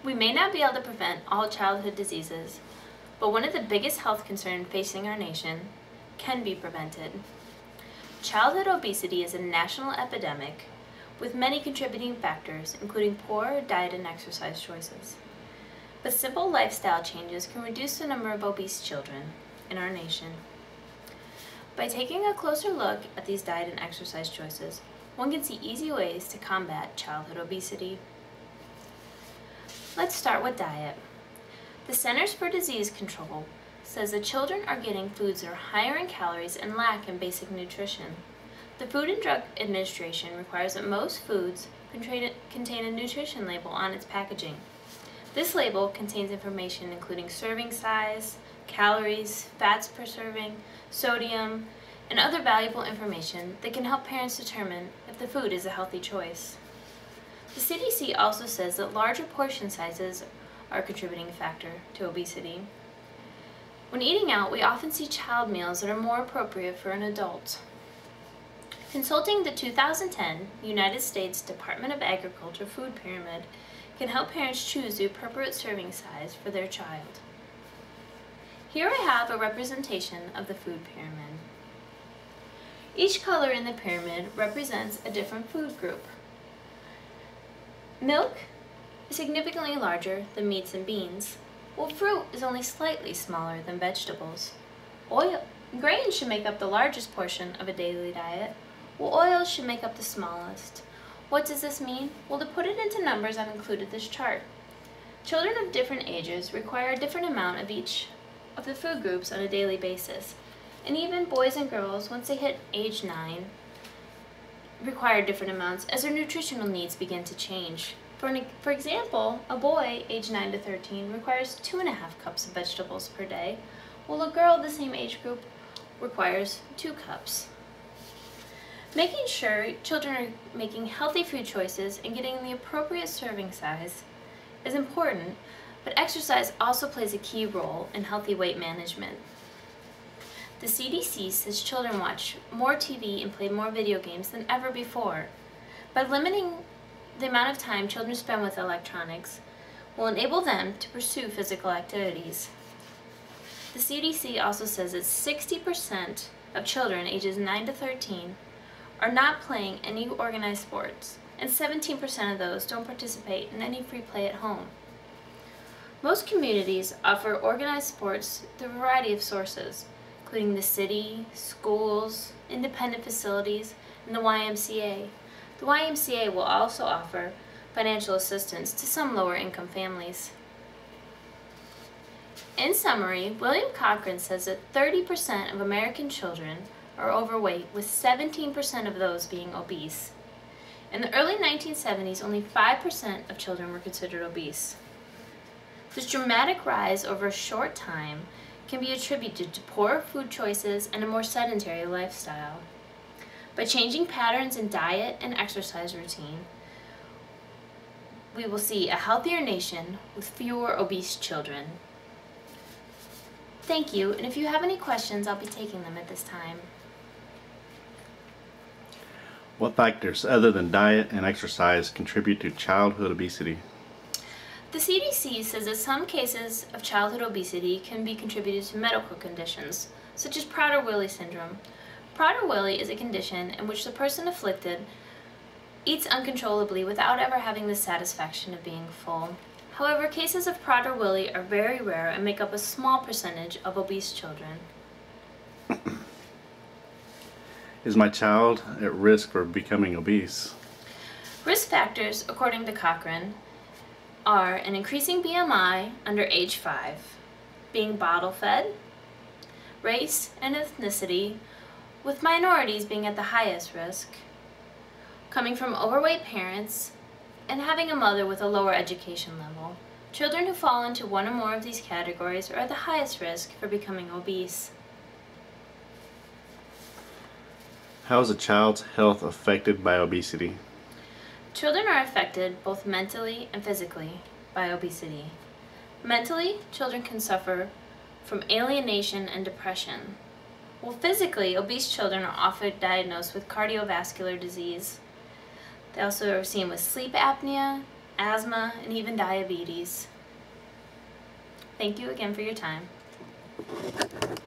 We may not be able to prevent all childhood diseases, but one of the biggest health concerns facing our nation can be prevented. Childhood obesity is a national epidemic with many contributing factors, including poor diet and exercise choices. But simple lifestyle changes can reduce the number of obese children in our nation. By taking a closer look at these diet and exercise choices, one can see easy ways to combat childhood obesity. Let's start with diet. The Centers for Disease Control says that children are getting foods that are higher in calories and lack in basic nutrition. The Food and Drug Administration requires that most foods contain a nutrition label on its packaging. This label contains information including serving size, calories, fats per serving, sodium, and other valuable information that can help parents determine if the food is a healthy choice. The CDC also says that larger portion sizes are a contributing factor to obesity. When eating out, we often see child meals that are more appropriate for an adult. Consulting the 2010 United States Department of Agriculture Food Pyramid can help parents choose the appropriate serving size for their child. Here I have a representation of the food pyramid. Each color in the pyramid represents a different food group. Milk is significantly larger than meats and beans, while fruit is only slightly smaller than vegetables. Grains should make up the largest portion of a daily diet, while oils should make up the smallest. What does this mean? Well, to put it into numbers, I've included this chart. Children of different ages require a different amount of each of the food groups on a daily basis. And even boys and girls, once they hit age 9, require different amounts as their nutritional needs begin to change. For example, a boy aged 9 to 13 requires 2.5 cups of vegetables per day, while a girl of the same age group requires 2 cups. Making sure children are making healthy food choices and getting the appropriate serving size is important, but exercise also plays a key role in healthy weight management. The CDC says children watch more TV and play more video games than ever before. By limiting the amount of time children spend with electronics will enable them to pursue physical activities. The CDC also says that 60% of children ages 9 to 13 are not playing any organized sports, and 17% of those don't participate in any free play at home. Most communities offer organized sports through a variety of sources, including the city, schools, independent facilities, and the YMCA. The YMCA will also offer financial assistance to some lower-income families. In summary, William Cochran says that 30% of American children are overweight, with 17% of those being obese. In the early 1970s, only 5% of children were considered obese. This dramatic rise over a short time can be attributed to poor food choices and a more sedentary lifestyle. By changing patterns in diet and exercise routine, we will see a healthier nation with fewer obese children. Thank you, and if you have any questions, I'll be taking them at this time. What factors other than diet and exercise contribute to childhood obesity? The CDC says that some cases of childhood obesity can be contributed to medical conditions, such as Prader-Willi syndrome. Prader-Willi is a condition in which the person afflicted eats uncontrollably without ever having the satisfaction of being full. However, cases of Prader-Willi are very rare and make up a small percentage of obese children. Is my child at risk for becoming obese? Risk factors, according to Cochran, are an increasing BMI under age 5, being bottle-fed, race and ethnicity, with minorities being at the highest risk, coming from overweight parents, and having a mother with a lower education level. Children who fall into one or more of these categories are at the highest risk for becoming obese. How is a child's health affected by obesity? Children are affected both mentally and physically by obesity. Mentally, children can suffer from alienation and depression, while physically, obese children are often diagnosed with cardiovascular disease. They also are seen with sleep apnea, asthma, and even diabetes. Thank you again for your time.